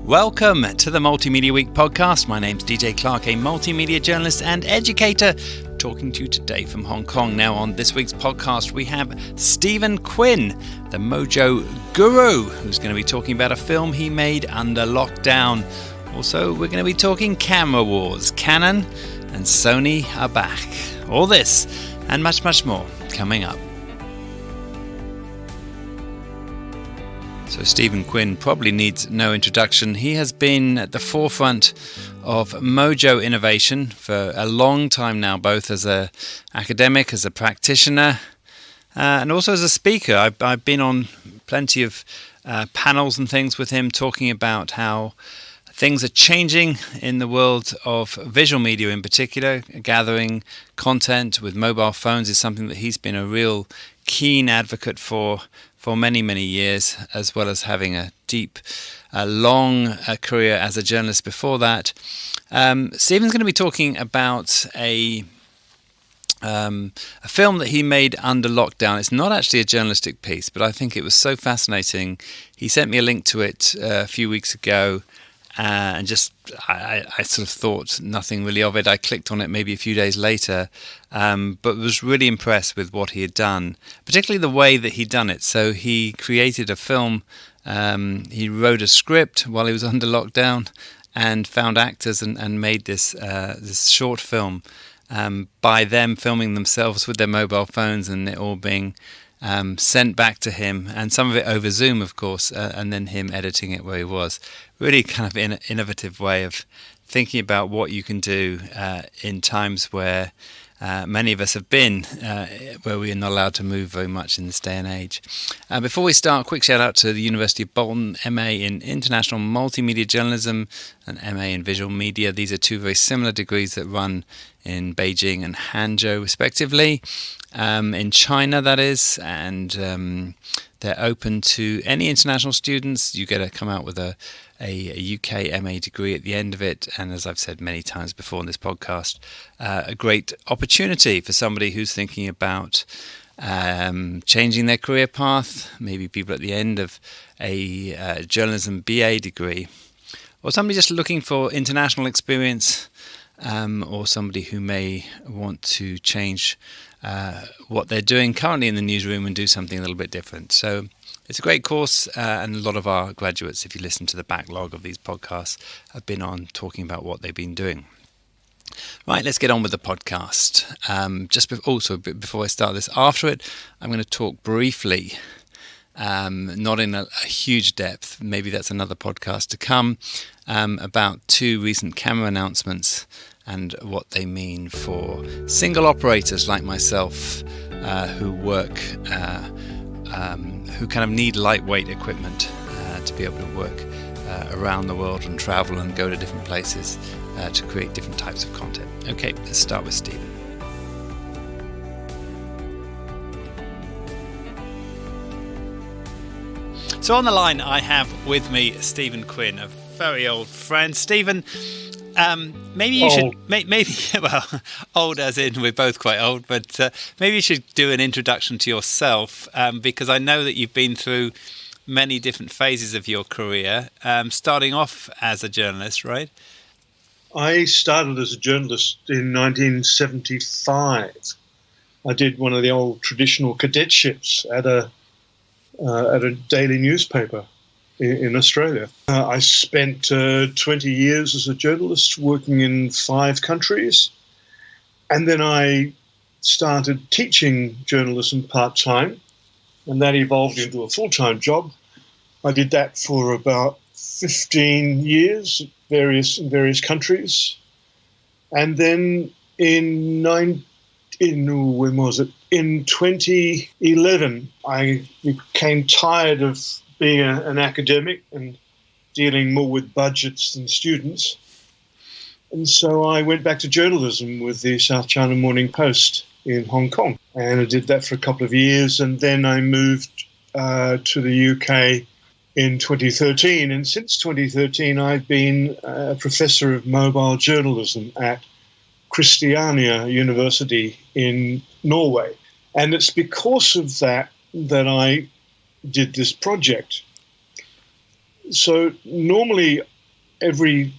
Welcome to the Multimedia Week podcast. My name's DJ Clark, a multimedia journalist and educator, talking to you today from Hong Kong. Now on this week's podcast, we have Stephen Quinn, the MOJO guru, who's going to be talking about a film he made under lockdown. Also, we're going to be talking camera wars. Canon and Sony are back. All this and much, much more coming up. So Stephen Quinn probably needs no introduction. He has been at the forefront of MOJO innovation for a long time now, both as an academic, as a practitioner, and also as a speaker. I've been on plenty of panels and things with him talking about how things are changing in the world of visual media in particular. Gathering content with mobile phones is something that he's been a real keen advocate for many, many years, as well as having a deep, long career as a journalist before that. Stephen's going to be talking about a film that he made under lockdown. It's not actually a journalistic piece, but I think it was so fascinating. He sent me a link to it a few weeks ago, and just I sort of thought nothing really of it. I clicked on it maybe a few days later, but was really impressed with what he had done, particularly the way that he'd done it. So he created a film, he wrote a script while he was under lockdown and found actors and made this short film by them filming themselves with their mobile phones and it all being sent back to him, and some of it over Zoom, of course, and then him editing it where he was. Really kind of innovative way of thinking about what you can do in times where many of us have been, where we are not allowed to move very much in this day and age. Before we start, quick shout out to the University of Bolton, MA in International Multimedia Journalism and MA in Visual Media. These are two very similar degrees that run in Beijing and Hangzhou, respectively. In China, that is, and they're open to any international students. You get to come out with a UK MA degree at the end of it, and as I've said many times before in this podcast, a great opportunity for somebody who's thinking about changing their career path, maybe people at the end of a journalism BA degree, or somebody just looking for international experience, or somebody who may want to change what they're doing currently in the newsroom and do something a little bit different. So it's a great course, and a lot of our graduates, if you listen to the backlog of these podcasts, have been on talking about what they've been doing. Right, let's get on with the podcast. Before I start this, after it, I'm going to talk briefly, not in a huge depth, maybe that's another podcast to come, about two recent camera announcements and what they mean for single operators like myself who work, who kind of need lightweight equipment to be able to work around the world and travel and go to different places to create different types of content. Okay, let's start with Stephen. So on the line, I have with me Stephen Quinn, a very old friend. Stephen, maybe you should, well, old as in we're both quite old, but maybe you should do an introduction to yourself, because I know that you've been through many different phases of your career, starting off as a journalist, right? I started as a journalist in 1975. I did one of the old traditional cadetships at a daily newspaper in Australia. I spent 20 years as a journalist working in 5 countries, and then I started teaching journalism part-time, and that evolved into a full-time job. I did that for about 15 years in various countries, and then in 2011, I became tired of being an academic and dealing more with budgets than students. And so I went back to journalism with the South China Morning Post in Hong Kong. And I did that for a couple of years. And then I moved to the UK in 2013. And since 2013, I've been a professor of mobile journalism at Christiania University in Norway. And it's because of that I did this project. So normally every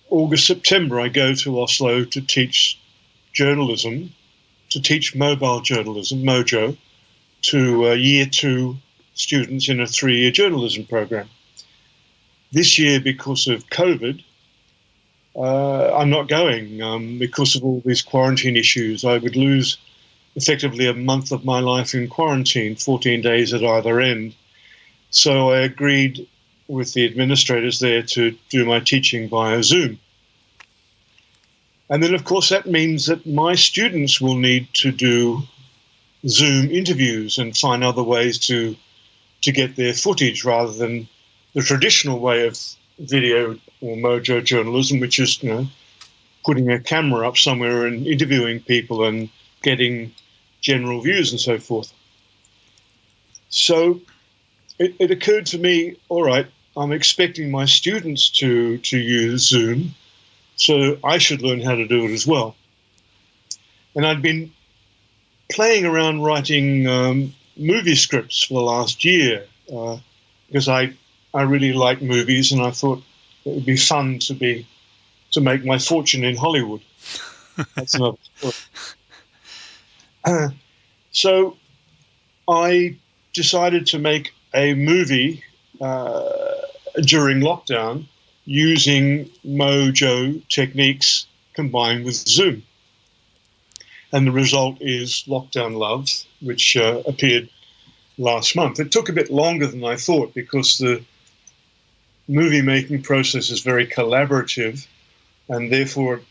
August, September, I go to Oslo to teach journalism, to teach mobile journalism, MOJO, to year 2 students in a 3-year journalism program. This year, because of COVID, I'm not going because of all these quarantine issues. I would lose effectively a month of my life in quarantine, 14 days at either end. So I agreed with the administrators there to do my teaching via Zoom. And then, of course, that means that my students will need to do Zoom interviews and find other ways to get their footage rather than the traditional way of video or MOJO journalism, which is, putting a camera up somewhere and interviewing people and getting general views and so forth. So it occurred to me, all right, I'm expecting my students to use Zoom, so I should learn how to do it as well. And I'd been playing around writing movie scripts for the last year because I really like movies, and I thought it would be fun to make my fortune in Hollywood. That's another story. So I decided to make a movie during lockdown using MOJO techniques combined with Zoom. And the result is Lockdown Love, which appeared last month. It took a bit longer than I thought because the movie-making process is very collaborative, and therefore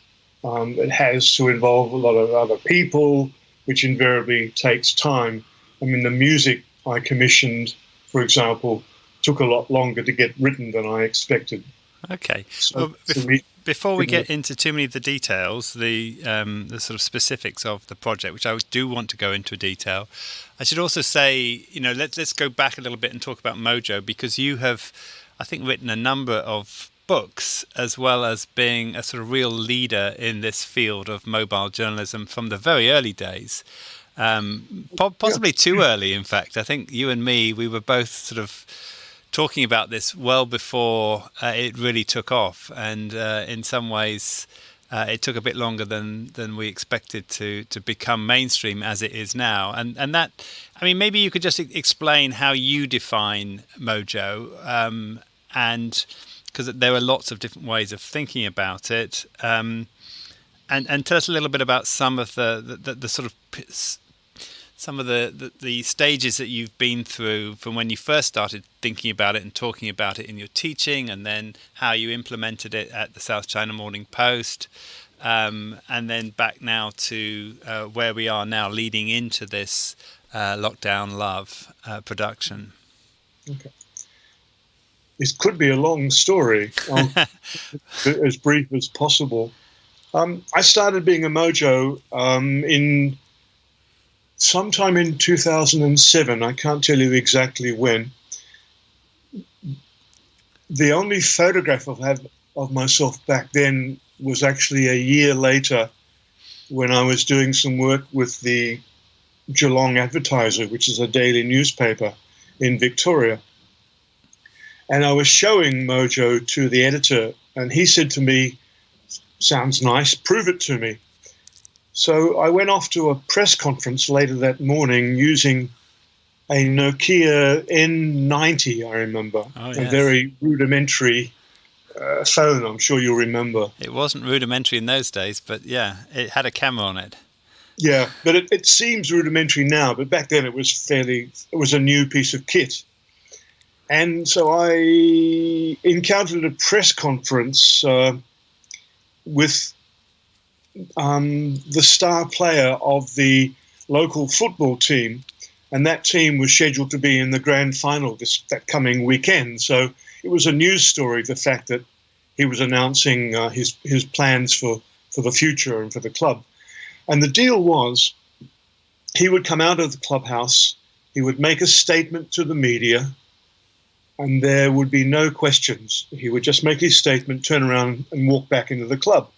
it has to involve a lot of other people, which invariably takes time. I mean, the music I commissioned, for example, took a lot longer to get written than I expected. Okay. So, well, before we get into too many of the details, the sort of specifics of the project, which I do want to go into detail, I should also say, let's go back a little bit and talk about MOJO, because you have, I think, written a number of books as well as being a sort of real leader in this field of mobile journalism from the very early days. Possibly too early, in fact. I think you and me, we were both sort of talking about this well before it really took off, and in some ways it took a bit longer than we expected to become mainstream as it is now. And that, I mean, maybe you could just explain how you define MOJO, and because there are lots of different ways of thinking about it, and tell us a little bit about some of the sort of some of the stages that you've been through from when you first started thinking about it and talking about it in your teaching, and then how you implemented it at the South China Morning Post, and then back now to where we are now leading into this Lockdown Love production. Okay. This could be a long story. As brief as possible. I started being a MOJO in sometime in 2007. I can't tell you exactly when. The only photograph I've had of myself back then was actually a year later, when I was doing some work with the Geelong Advertiser, which is a daily newspaper in Victoria. And I was showing MOJO to the editor, and he said to me, "Sounds nice, prove it to me." So I went off to a press conference later that morning using a Nokia N90, I remember. Oh, yes. A very rudimentary phone, I'm sure you'll remember. It wasn't rudimentary in those days, but yeah, it had a camera on it. Yeah, but it seems rudimentary now, but back then it was a new piece of kit. And so I encountered a press conference with the star player of the local football team, and that team was scheduled to be in the grand final that coming weekend. So it was a news story, the fact that he was announcing his plans for the future and for the club. And the deal was he would come out of the clubhouse, he would make a statement to the media, and there would be no questions. He would just make his statement, turn around and walk back into the club.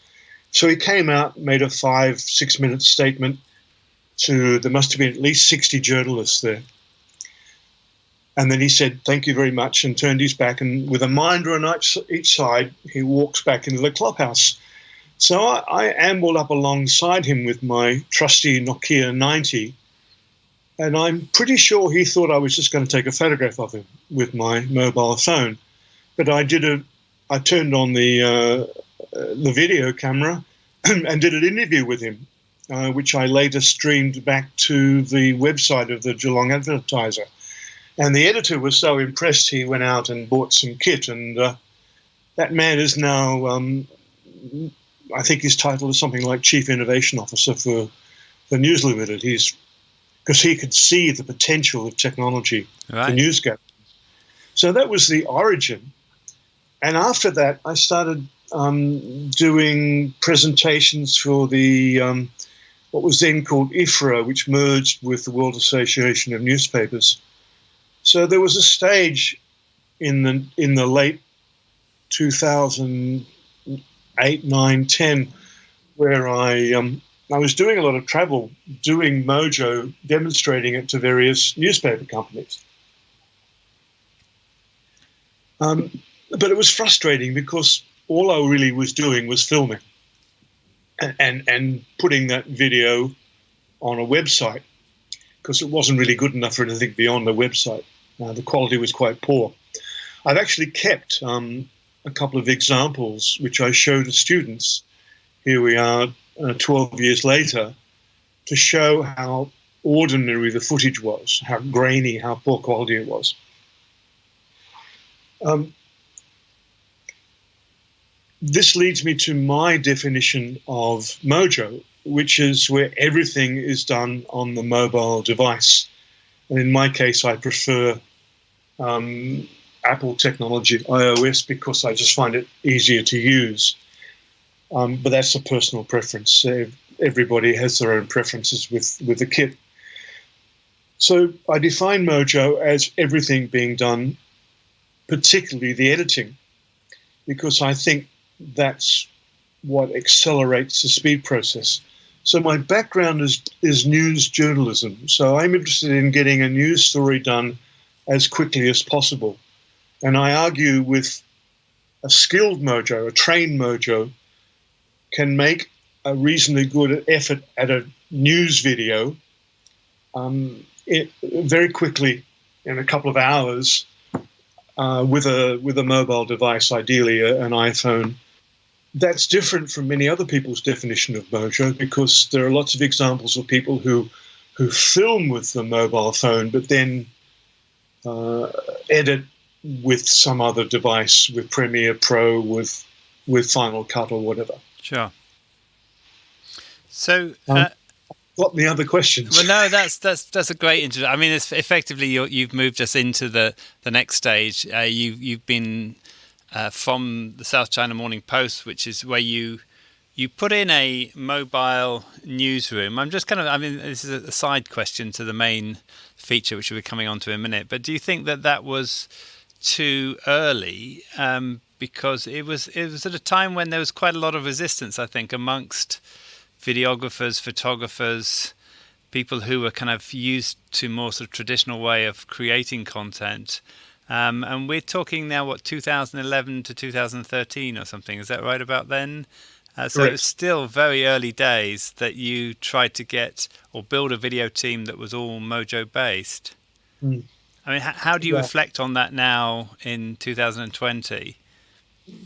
So he came out, made a 5-6 minute statement there must have been at least 60 journalists there. And then he said, "Thank you very much," and turned his back. And with a minder on each side, he walks back into the clubhouse. So I ambled up alongside him with my trusty Nokia 90. And I'm pretty sure he thought I was just going to take a photograph of him with my mobile phone. But I turned on the video camera and did an interview with him, which I later streamed back to the website of the Geelong Advertiser. And the editor was so impressed, he went out and bought some kit. And that man is now, I think his title is something like Chief Innovation Officer for News Limited. Because he could see the potential of technology for news gathering. So that was the origin. And after that, I started doing presentations for the what was then called IFRA, which merged with the World Association of Newspapers. So there was a stage in the late 2008, 9, 10, where I was doing a lot of travel, doing MOJO, demonstrating it to various newspaper companies. But it was frustrating because all I really was doing was filming and putting that video on a website, because it wasn't really good enough for anything beyond the website. The quality was quite poor. I've actually kept a couple of examples which I show to students. Here we are 12 years later, to show how ordinary the footage was, how grainy, how poor quality it was. This leads me to my definition of MOJO, which is where everything is done on the mobile device. And in my case, I prefer Apple technology, iOS, because I just find it easier to use. But that's a personal preference. Everybody has their own preferences with the kit. So I define MOJO as everything being done, particularly the editing, because I think that's what accelerates the speed process. So my background is news journalism. So I'm interested in getting a news story done as quickly as possible. And I argue with a skilled MOJO, a trained MOJO, can make a reasonably good effort at a news video very quickly, in a couple of hours, with a mobile device, ideally an iPhone. That's different from many other people's definition of MOJO, because there are lots of examples of people who film with the mobile phone but then edit with some other device, with Premiere Pro, with Final Cut or whatever. Sure. So, what the other questions? Well, no, that's a great introduction. I mean, it's effectively you've moved us into the next stage. You've been from the South China Morning Post, which is where you put in a mobile newsroom. This is a side question to the main feature, which we'll be coming on to in a minute. But do you think that was too early? Because it was at a time when there was quite a lot of resistance, I think, amongst videographers, photographers, people who were kind of used to more sort of traditional way of creating content. And we're talking now, 2011 to 2013 or something. Is that right about then? So it's still very early days that you tried to get or build a video team that was all MOJO based. I mean, how do you reflect on that now in 2020?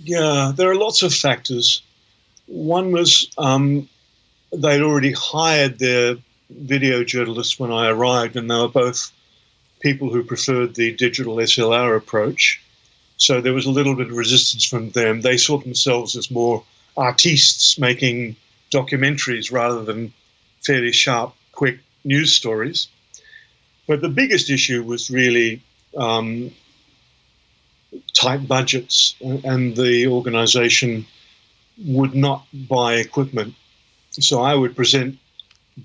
Yeah, there are lots of factors. One was they'd already hired their video journalists when I arrived, and they were both people who preferred the digital SLR approach. So there was a little bit of resistance from them. They saw themselves as more artistes making documentaries rather than fairly sharp, quick news stories. But the biggest issue was really tight budgets, and the organization would not buy equipment. So I would present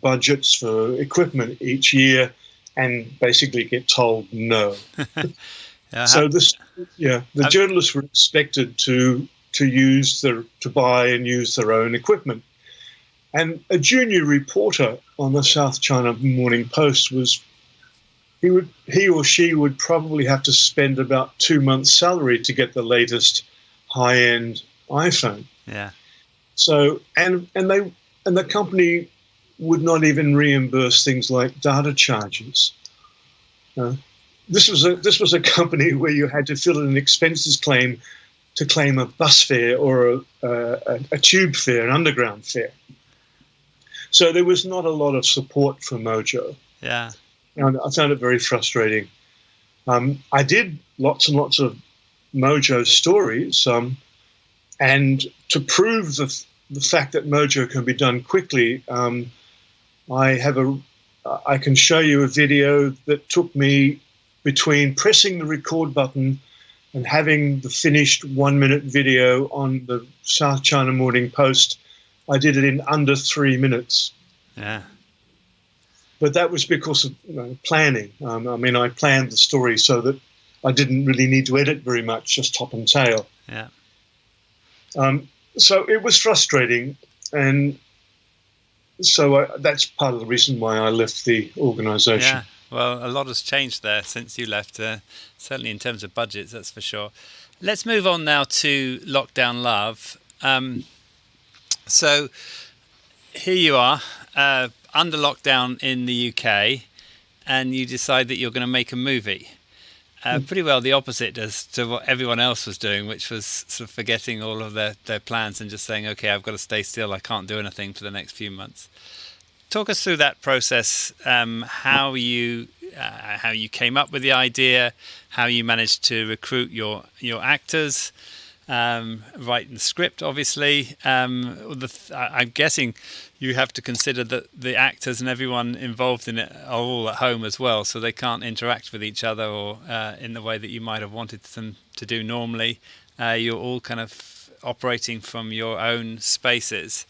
budgets for equipment each year and basically get told no. So the journalists were expected to buy and use their own equipment. And a junior reporter on the South China Morning Post was he or she would probably have to spend about 2 months' salary to get the latest high-end iPhone. Yeah. So and the company would not even reimburse things like data charges. This was a company where you had to fill in an expenses claim to claim a bus fare or a tube fare, an underground fare. So there was not a lot of support for MOJO. Yeah. And I found it very frustrating. I did lots and lots of MOJO stories, and to prove the fact that MOJO can be done quickly, I can show you a video that took me between pressing the record button and having the finished 1 minute video on the South China Morning Post. I did it in under 3 minutes. Yeah. But that was because of planning. I planned the story so that I didn't really need to edit very much, just top and tail. Yeah. So it was frustrating, and so that's part of the reason why I left the organisation. Yeah. Well, a lot has changed there since you left, certainly in terms of budgets, that's for sure. Let's move on now to Lockdown Love. So here you are, under lockdown in the UK, and you decide that you're going to make a movie. Pretty well the opposite as to what everyone else was doing, which was sort of forgetting all of their plans and just saying, okay, I've got to stay still, I can't do anything for the next few months. Talk us through that process, how you came up with the idea, how you managed to recruit your actors, write the script, obviously. I'm guessing you have to consider that the actors and everyone involved in it are all at home as well, so they can't interact with each other or in the way that you might have wanted them to do normally. You're all kind of operating from your own spaces.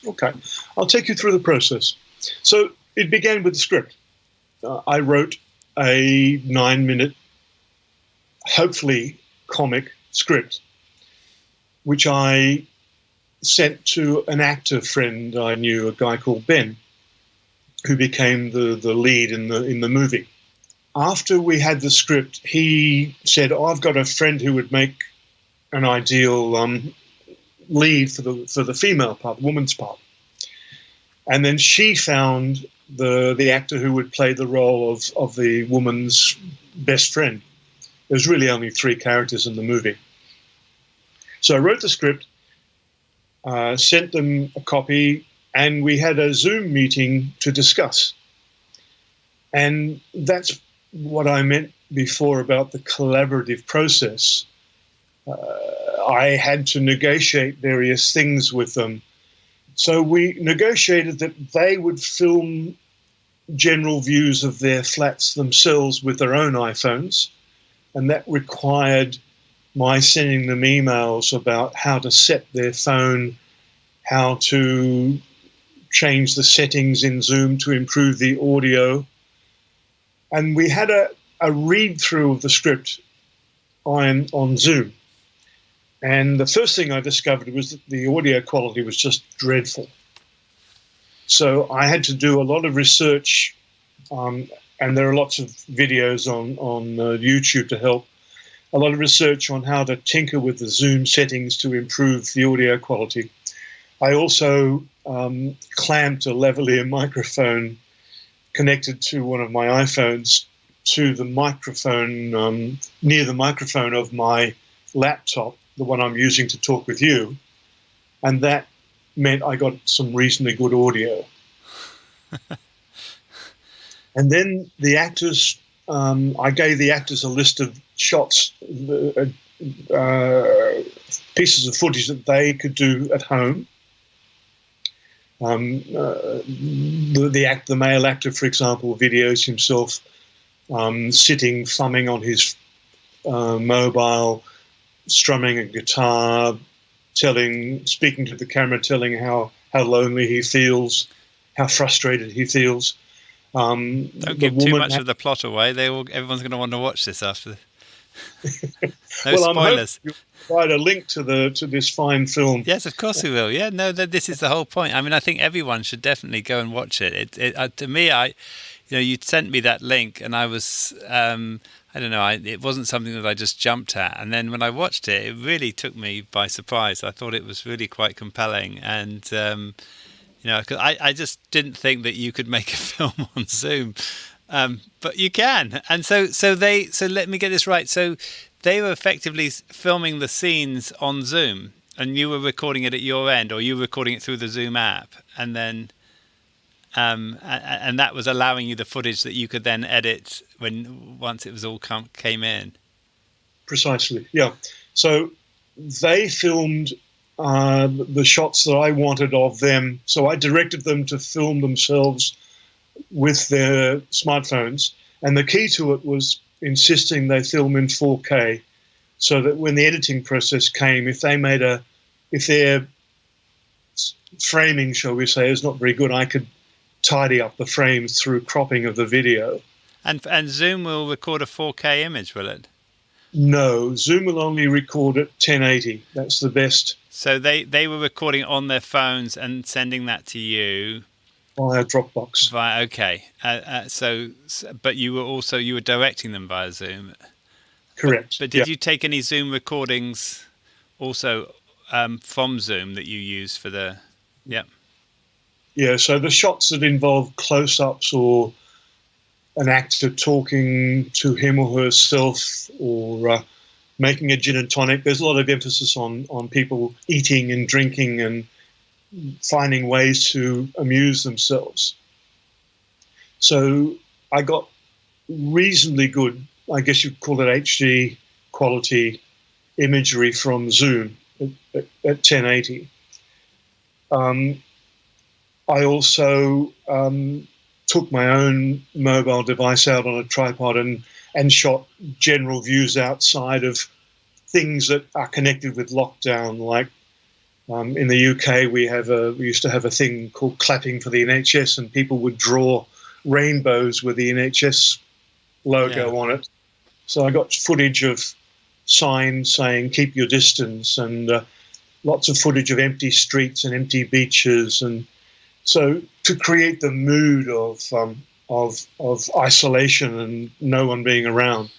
Okay, I'll take you through the process. So it began with the script. I wrote a 9-minute, hopefully comic script, which I sent to an actor friend I knew, a guy called Ben, who became the lead in the movie. After we had the script, he said, I've got a friend who would make an ideal lead for the female part, the woman's part. And then she found the actor who would play the role of the woman's best friend. There's really only 3 characters in the movie. So I wrote the script, sent them a copy, and we had a Zoom meeting to discuss. And that's what I meant before about the collaborative process. I had to negotiate various things with them. So we negotiated that they would film general views of their flats themselves with their own iPhones, and that required my sending them emails about how to set their phone, how to change the settings in Zoom to improve the audio. And we had a read-through of the script on Zoom. And the first thing I discovered was that the audio quality was just dreadful. So I had to do a lot of research, and there are lots of videos on YouTube to help, a lot of research on how to tinker with the Zoom settings to improve the audio quality. I also clamped a lavalier microphone connected to one of my iPhones to the microphone, near the microphone of my laptop, the one I'm using to talk with you, and that meant I got some reasonably good audio. And then the actors, I gave the actors a list of shots, pieces of footage that they could do at home. The male actor, for example, videos himself sitting, thumbing on his mobile, strumming a guitar, speaking to the camera, telling how lonely he feels, how frustrated he feels. Don't give too much of the plot away. Everyone's going to want to watch this after. No spoilers. You'll provide a link to this fine film. Yes, of course we will. Yeah, no, this is the whole point. I mean, I think everyone should definitely go and watch it. To me, you'd sent me that link, and I was, I don't know, it wasn't something that I just jumped at. And then when I watched it, it really took me by surprise. I thought it was really quite compelling, and 'cause I just didn't think that you could make a film on Zoom, but you can. And so let me get this right. So they were effectively filming the scenes on Zoom, and you were recording it at your end, or you were recording it through the Zoom app, and then and that was allowing you the footage that you could then edit once it was all came in. Precisely, yeah. So they filmed the shots that I wanted of them. So I directed them to film themselves with their smartphones, and the key to it was insisting they film in 4K, so that when the editing process came, if their framing, shall we say, is not very good, I could tidy up the frames through cropping of the video. And Zoom will record a 4K image, will it? No, Zoom will only record at 1080. That's the best. So they were recording on their phones and sending that to you via Dropbox. Okay. But you were directing them via Zoom. Correct. But did you take any Zoom recordings also from Zoom that you use for the? Yeah. Yeah. So the shots that involve close-ups or an actor talking to him or herself, or making a gin and tonic. There's a lot of emphasis on people eating and drinking and finding ways to amuse themselves. So I got reasonably good, I guess you'd call it HD quality imagery from Zoom at 1080. I also took my own mobile device out on a tripod and shot general views outside of things that are connected with lockdown. Like in the UK, we used to have a thing called clapping for the NHS, and people would draw rainbows with the NHS logo on it. So I got footage of signs saying "keep your distance" and lots of footage of empty streets and empty beaches, and so to create the mood of isolation and no one being around.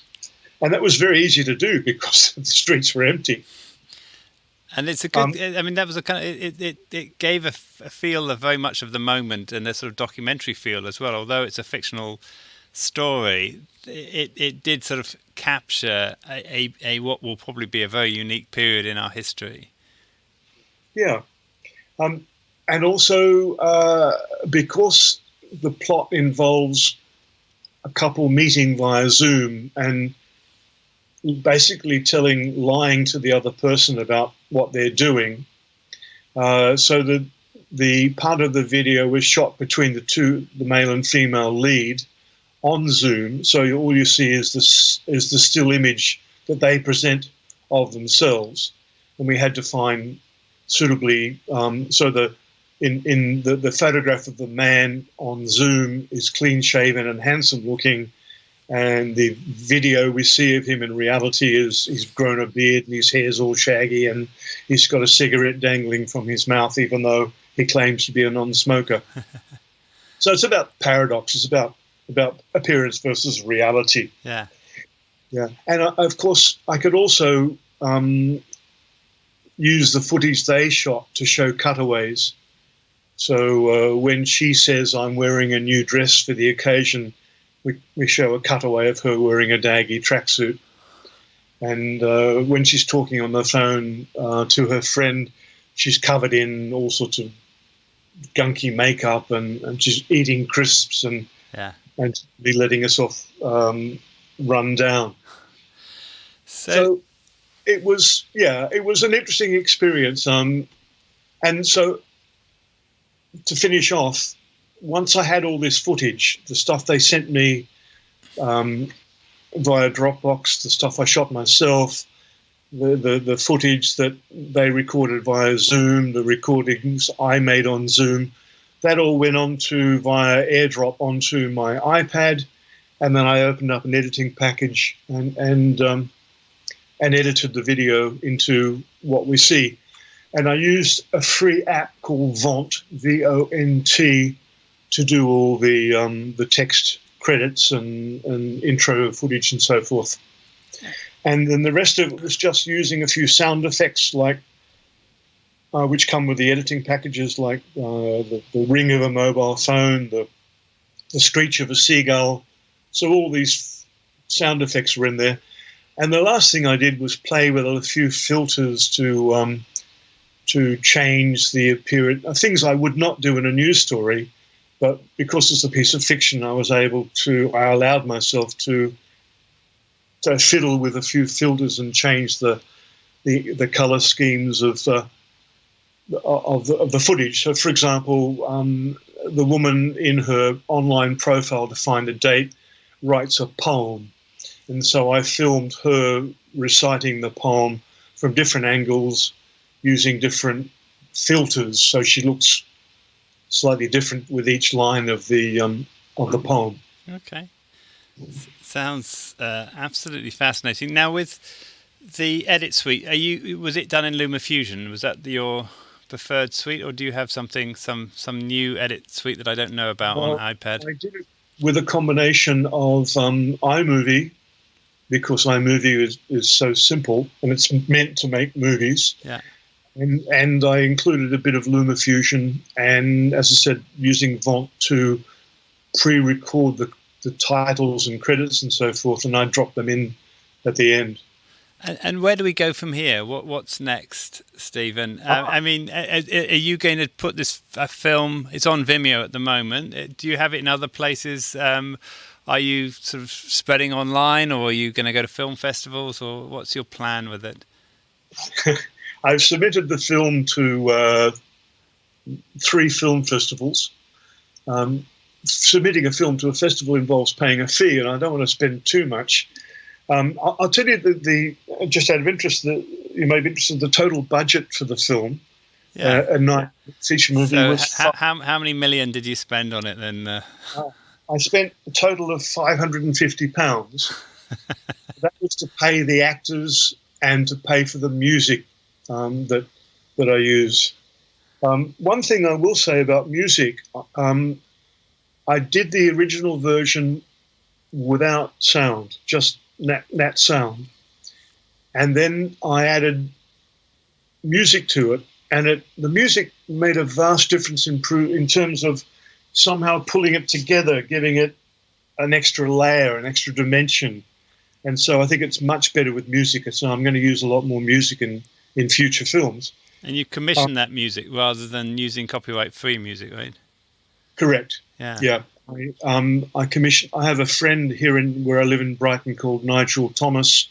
And that was very easy to do because the streets were empty. And it's a good. I mean, that was a kind of. It gave a feel of very much of the moment and a sort of documentary feel as well. Although it's a fictional story, it did sort of capture a what will probably be a very unique period in our history. Yeah, and also because the plot involves a couple meeting via Zoom and basically lying to the other person about what they're doing. So the part of the video was shot between the male and female lead on Zoom. So all you see is the still image that they present of themselves, and we had to find suitably. So in the photograph of the man on Zoom is clean shaven and handsome looking. And the video we see of him in reality is he's grown a beard and his hair's all shaggy and he's got a cigarette dangling from his mouth, even though he claims to be a non-smoker. So it's about paradox. It's about appearance versus reality. Yeah. Yeah. And of course, I could also use the footage they shot to show cutaways. So when she says, "I'm wearing a new dress for the occasion," we show a cutaway of her wearing a daggy tracksuit. And when she's talking on the phone to her friend, she's covered in all sorts of gunky makeup and she's eating crisps and be letting herself run down. So it was an interesting experience. And so to finish off, once I had all this footage, the stuff they sent me via Dropbox, the stuff I shot myself, the footage that they recorded via Zoom, the recordings I made on Zoom, that all went via AirDrop onto my iPad, and then I opened up an editing package and edited the video into what we see. And I used a free app called Vont, VONT, to do all the text credits and intro footage and so forth. And then the rest of it was just using a few sound effects, like which come with the editing packages, like the ring of a mobile phone, the screech of a seagull. So all these sound effects were in there. And the last thing I did was play with a few filters to change the appearance, things I would not do in a news story, but because it's a piece of fiction, I allowed myself to fiddle with a few filters and change the color schemes of the footage. So, for example, the woman in her online profile to find a date writes a poem, and so I filmed her reciting the poem from different angles using different filters, so she looks slightly different with each line of the poem. Okay. Sounds absolutely fascinating. Now, with the edit suite, was it done in LumaFusion? Was that your preferred suite, or do you have some new edit suite that I don't know about on iPad? I did it with a combination of iMovie, because iMovie is so simple and it's meant to make movies. Yeah. And I included a bit of LumaFusion, and as I said, using Vont to pre-record the titles and credits and so forth, and I drop them in at the end. And where do we go from here? What's next, Stephen? I mean, are you going to put this film? It's on Vimeo at the moment. Do you have it in other places? Are you sort of spreading online, or are you going to go to film festivals, or what's your plan with it? I've submitted the film to 3 film festivals. Submitting a film to a festival involves paying a fee, and I don't want to spend too much. I'll tell you just out of interest, you may be interested, the total budget for the film, a night feature movie, was... How many million did you spend on it then? I spent a total of £550. That was to pay the actors and to pay for the music that I use. One thing I will say about music, I did the original version without sound, just nat sound, and then I added music to it, and the music made a vast difference in terms of somehow pulling it together, giving it an extra layer, an extra dimension. And so I think it's much better with music. So I'm going to use a lot more music in future films. And you commission that music rather than using copyright-free music, right? Correct. Yeah. I have a friend here where I live in Brighton called Nigel Thomas,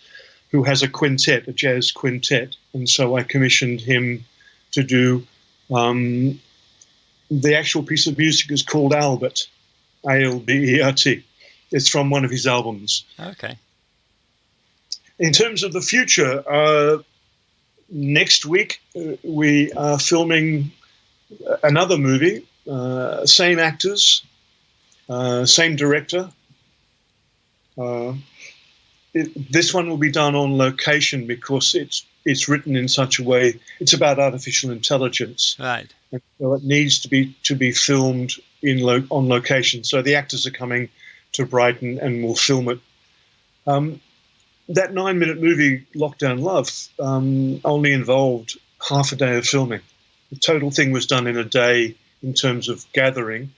who has a quintet, a jazz quintet. And so I commissioned him to do... the actual piece of music is called Albert, Albert. It's from one of his albums. Okay. In terms of the future, next week we are filming another movie, same actors, same director. This one will be done on location because it's written in such a way. It's about artificial intelligence, right? And so it needs to be filmed on location. So the actors are coming to Brighton and we'll film it. That 9-minute movie, Lockdown Love, only involved half a day of filming. The total thing was done in a day in terms of gathering.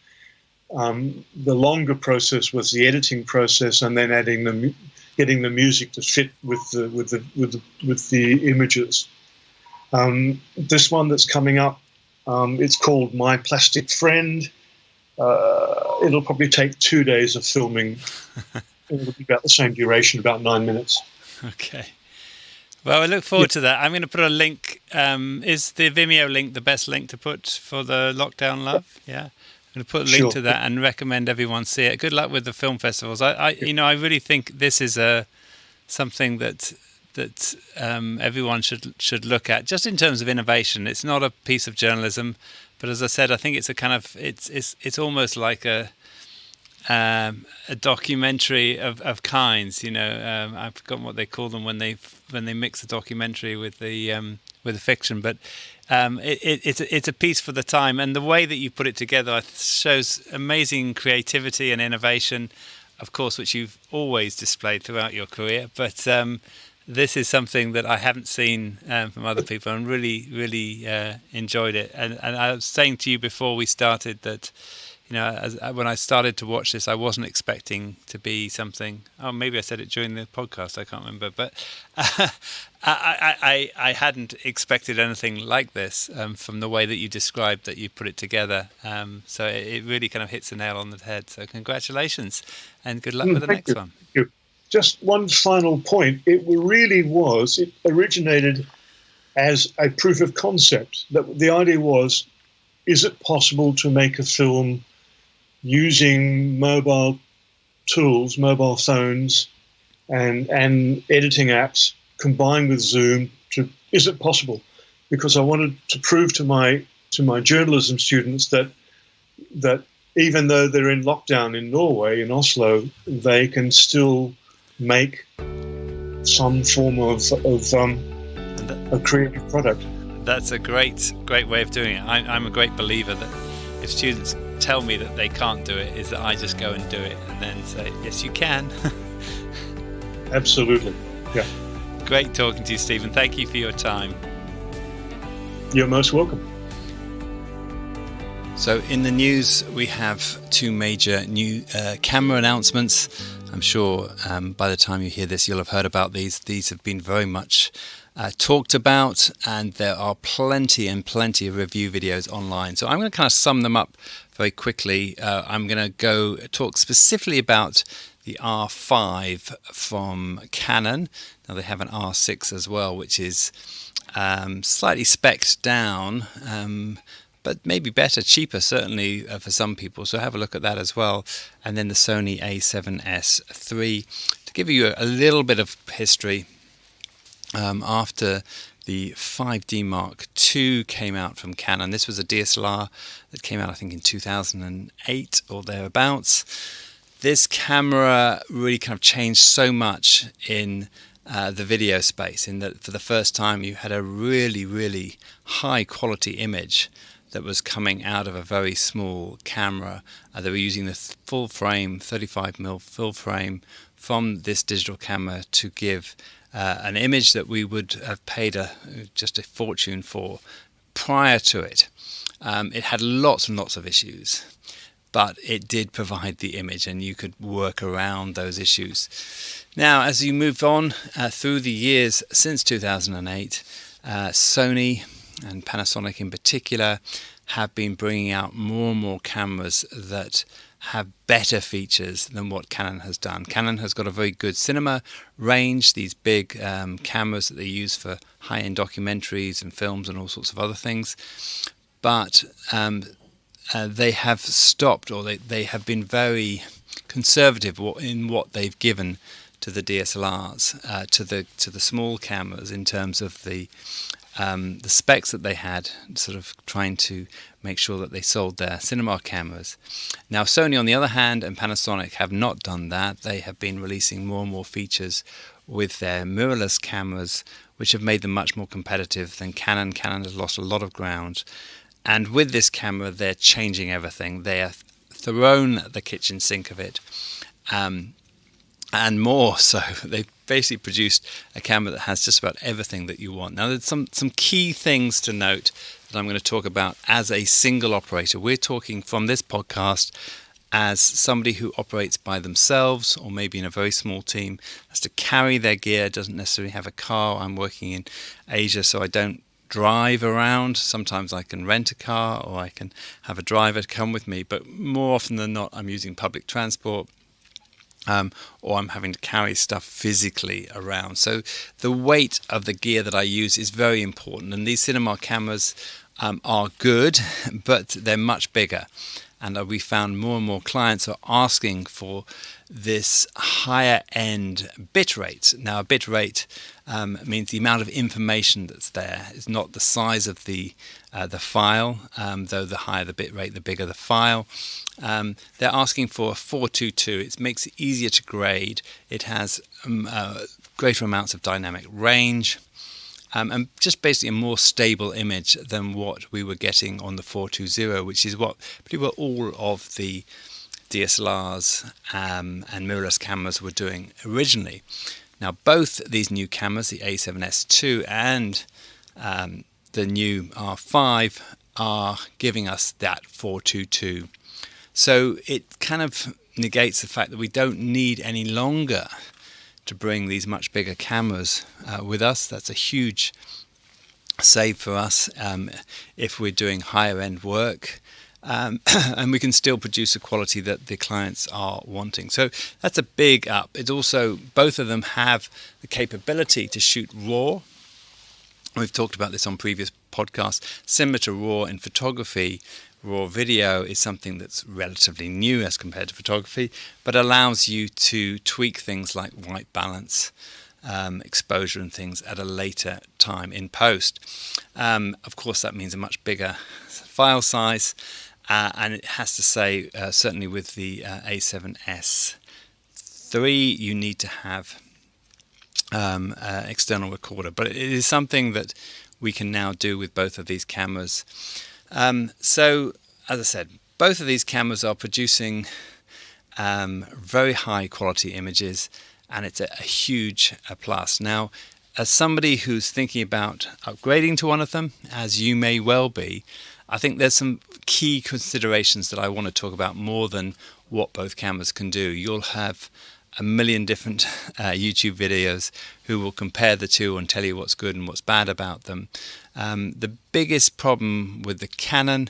The longer process was the editing process, and then getting the music to fit with the images. This one that's coming up, it's called My Plastic Friend. It'll probably take 2 days of filming. It'll be about the same duration, about 9 minutes. Okay. Well, I look forward to that. I'm going to put a link. Is the Vimeo link the best link to put for the Lockdown Love? Yeah. I'm going to put a link to that and recommend everyone see it. Good luck with the film festivals. I really think this is something that everyone should look at, just in terms of innovation. It's not a piece of journalism, but as I said, I think it's a kind of it's almost like a documentary of kinds. I've forgotten what they call them when they mix a documentary with the fiction, but it's a piece for the time, and the way that you put it together shows amazing creativity and innovation, of course, which you've always displayed throughout your career. But this is something that I haven't seen from other people, and really enjoyed it. And I was saying to you before we started that, when I started to watch this, I wasn't expecting to be something. Oh, maybe I said it during the podcast. I can't remember, but I hadn't expected anything like this from the way that you described that you put it together. So it really kind of hits the nail on the head. So congratulations, and good luck with the next one. Thank you. Just one final point. It originated as a proof of concept. That the idea was, is it possible to make a film using mobile tools, mobile phones, and editing apps combined with Zoom? Is it possible? Because I wanted to prove to my journalism students that even though they're in lockdown in Norway, in Oslo, they can still make some form of a creative product. That's a great way of doing it. I'm a great believer that if students tell me that they can't do it, is that I just go and do it and then say, yes, you can. Absolutely. Yeah. Great talking to you, Stephen. Thank you for your time. You're most welcome. So in the news, we have two major new camera announcements. I'm sure by the time you hear this, you'll have heard about these. These have been very much talked about, and there are plenty of review videos online. So I'm going to kind of sum them up very quickly. I'm going to go talk specifically about the R5 from Canon. Now they have an R6 as well, which is slightly spec'd down, but maybe better, cheaper certainly for some people. So have a look at that as well. And then the Sony a7S III. To give you a little bit of history, after the 5D Mark II came out from Canon, this was a DSLR that came out I think in 2008 or thereabouts. This camera really kind of changed so much in the video space, in that for the first time you had a really high quality image that was coming out of a very small camera. They were using the full frame, 35mm full frame from this digital camera to give an image that we would have paid just a fortune for prior to it. It had lots and lots of issues, but it did provide the image, and you could work around those issues. Now, as you move on through the years since 2008, Sony and Panasonic in particular have been bringing out more and more cameras that have better features than what Canon has done. Canon has got a very good cinema range, these big cameras that they use for high-end documentaries and films and all sorts of other things. But they have stopped, or they have been very conservative in what they've given to the DSLRs, to the small cameras, in terms of the specs that they had, sort of trying to make sure that they sold their cinema cameras. Now Sony, on the other hand, and Panasonic have not done that. They have been releasing more and more features with their mirrorless cameras, which have made them much more competitive than Canon. Canon has lost a lot of ground. And with this camera, they're changing everything. They have thrown the kitchen sink of it. And more so, they've basically produced a camera that has just about everything that you want. Now, there's some key things to note that I'm going to talk about as a single operator. We're talking from this podcast as somebody who operates by themselves, or maybe in a very small team, has to carry their gear, doesn't necessarily have a car. I'm working in Asia, so I don't drive around. Sometimes I can rent a car, or I can have a driver come with me, but more often than not, I'm using public transport. Or I'm having to carry stuff physically around. So the weight of the gear that I use is very important. And these cinema cameras are good, but they're much bigger. and we found more and more clients are asking for this higher end bit rate. Now, a bit rate means the amount of information that's there. It's not the size of the file, though the higher the bit rate, the bigger the file. They're asking for a 422. It makes it easier to grade. It has greater amounts of dynamic range. And just basically a more stable image than what we were getting on the 420, which is what pretty well all of the DSLRs and mirrorless cameras were doing originally. Now, both these new cameras, the A7S II and the new R5, are giving us that 422. So it kind of negates the fact that we don't need any longer to bring these much bigger cameras with us. That's a huge save for us if we're doing higher end work, and we can still produce the quality that the clients are wanting. So that's a big up. It's also, both of them have the capability to shoot RAW. We've talked about this on previous podcasts. Similar to RAW in photography, RAW video is something that's relatively new as compared to photography, but allows you to tweak things like white balance, exposure and things at a later time in post. Of course, that means a much bigger file size, and it has to say, certainly with the A7S III, you need to have an external recorder, but it is something that we can now do with both of these cameras. So, as I said, both of these cameras are producing very high quality images, and it's a huge plus. Now, as somebody who's thinking about upgrading to one of them, as you may well be, I think there's some key considerations that I want to talk about more than what both cameras can do. You'll have a million different YouTube videos who will compare the two and tell you what's good and what's bad about them. The biggest problem with the Canon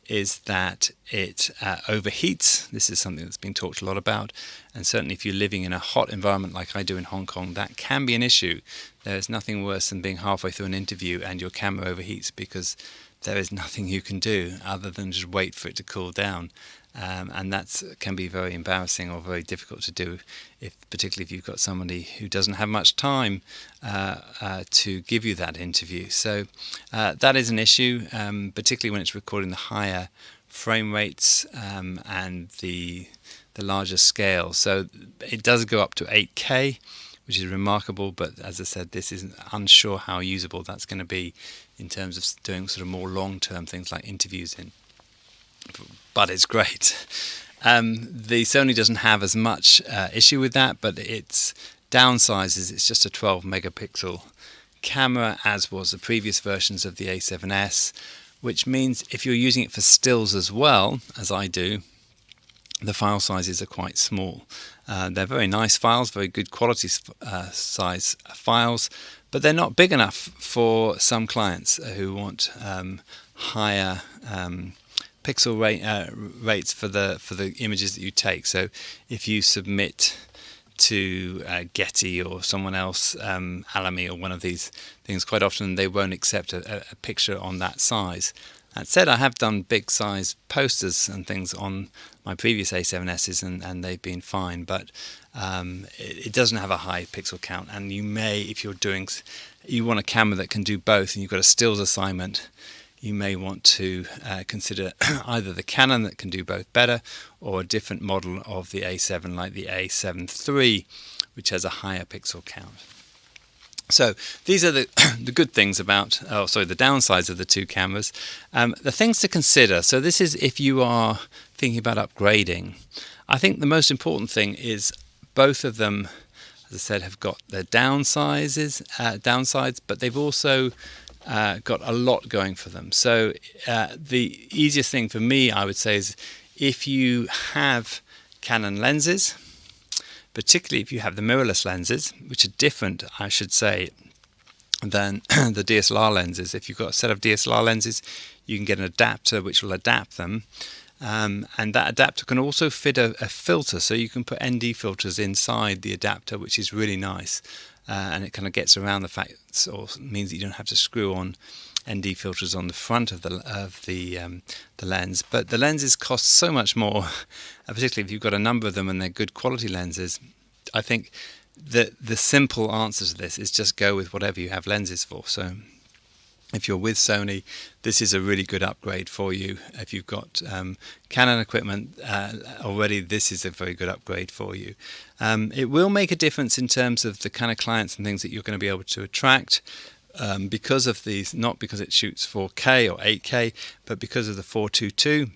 is that it overheats. This is something that's been talked a lot about, and certainly if you're living in a hot environment like I do in Hong Kong, that can be an issue. There's nothing worse than being halfway through an interview and your camera overheats, because there is nothing you can do other than just wait for it to cool down. And that can be very embarrassing or very difficult to do, particularly if you've got somebody who doesn't have much time to give you that interview. So that is an issue, particularly when it's recording the higher frame rates and the larger scale. So it does go up to 8K, which is remarkable, but as I said, this is unsure how usable that's going to be in terms of doing sort of more long-term things like interviews in. But it's great. The Sony doesn't have as much issue with that, but its downside is it's just a 12 megapixel camera, as was the previous versions of the A7S, which means if you're using it for stills as well, as I do, the file sizes are quite small. They're very nice files, very good quality size files, but they're not big enough for some clients who want higher pixel rates for the images that you take. So if you submit to Getty or someone else, Alamy or one of these things, quite often they won't accept a picture on that size. That said, I have done big size posters and things on my previous A7Ss and they've been fine, but it doesn't have a high pixel count, and you may, if you want a camera that can do both and you've got a stills assignment, you may want to consider either the Canon that can do both better, or a different model of the A7 like the A7 III, which has a higher pixel count. So these are the good things about, the downsides of the two cameras. The things to consider, so this is if you are thinking about upgrading. I think the most important thing is both of them, as I said, have got their downsides, but they've also got a lot going for them. So the easiest thing for me, I would say, is if you have Canon lenses, particularly if you have the mirrorless lenses, which are different, I should say, than the DSLR lenses. If you've got a set of DSLR lenses, you can get an adapter which will adapt them. And that adapter can also fit a filter, so you can put ND filters inside the adapter, which is really nice. And it kind of gets around the fact, or means that you don't have to screw on ND filters on the front of the lens. But the lenses cost so much more, particularly if you've got a number of them and they're good quality lenses. I think that the simple answer to this is just go with whatever you have lenses for. So if you're with Sony, this is a really good upgrade for you. If you've got Canon equipment already, this is a very good upgrade for you. It will make a difference in terms of the kind of clients and things that you're going to be able to attract because of these, not because it shoots 4K or 8K, but because of the 422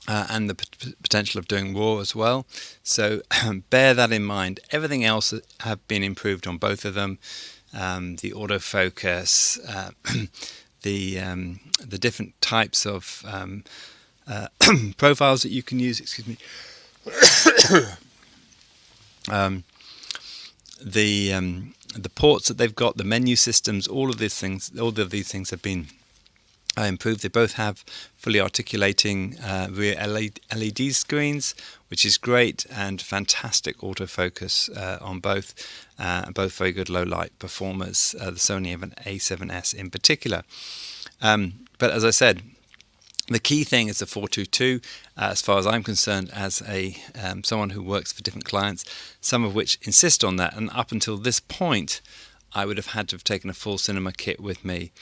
and the potential of doing RAW as well. So bear that in mind. Everything else have been improved on both of them. The autofocus, the different types of profiles that you can use. Excuse me. The ports that they've got, the menu systems, all of these things have been improved. They both have fully articulating rear LED screens, which is great, and fantastic autofocus on both. Both very good low light performers. The Sony A7S in particular. But as I said, the key thing is the 422. As far as I'm concerned, as someone who works for different clients, some of which insist on that, and up until this point, I would have had to have taken a full cinema kit with me,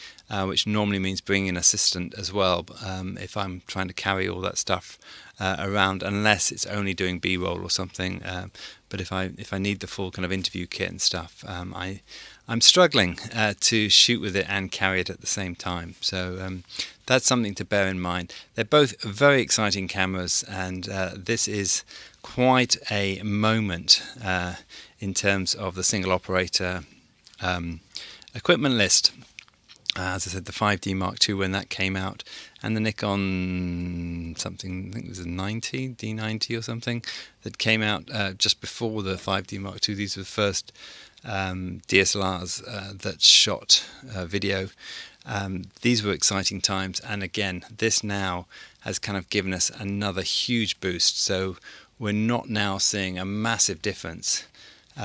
which normally means bringing an assistant as well, if I'm trying to carry all that stuff around, unless it's only doing B-roll or something. But if I need the full kind of interview kit and stuff, I'm struggling to shoot with it and carry it at the same time. So that's something to bear in mind. They're both very exciting cameras, and this is quite a moment in terms of the single operator equipment list. As I said, the 5D Mark II when that came out, and the Nikon something, I think it was a D90 or something, that came out just before the 5D Mark II. These were the first DSLRs that shot video. These were exciting times, and again, this now has kind of given us another huge boost. So we're not now seeing a massive difference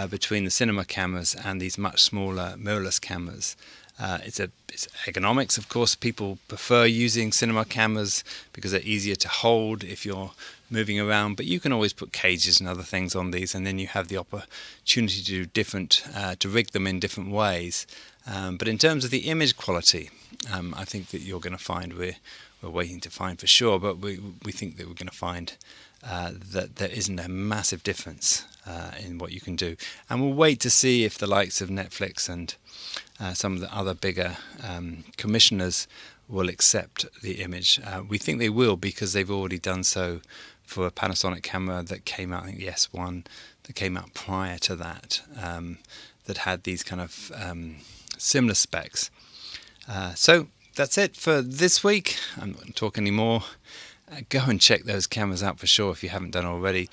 between the cinema cameras and these much smaller mirrorless cameras. It's ergonomics, of course. People prefer using cinema cameras because they're easier to hold if you're moving around, but you can always put cages and other things on these, and then you have the opportunity to do different, to rig them in different ways. But in terms of the image quality, I think that you're going to find we're waiting to find for sure, but we think that we're going to find that there isn't a massive difference in what you can do. And we'll wait to see if the likes of Netflix and some of the other bigger commissioners will accept the image. We think they will, because they've already done so for a Panasonic camera that came out, I think the S1, that came out prior to that, that had these kind of similar specs. So that's it for this week. I'm not going to talk anymore. Go and check those cameras out for sure if you haven't done already.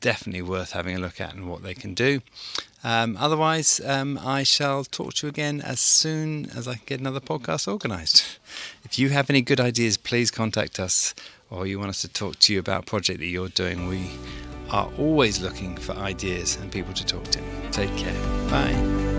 Definitely worth having a look at and what they can do. Otherwise, I shall talk to you again as soon as I can get another podcast organised. If you have any good ideas, please contact us, or you want us to talk to you about a project that you're doing. We are always looking for ideas and people to talk to. Take care. Bye.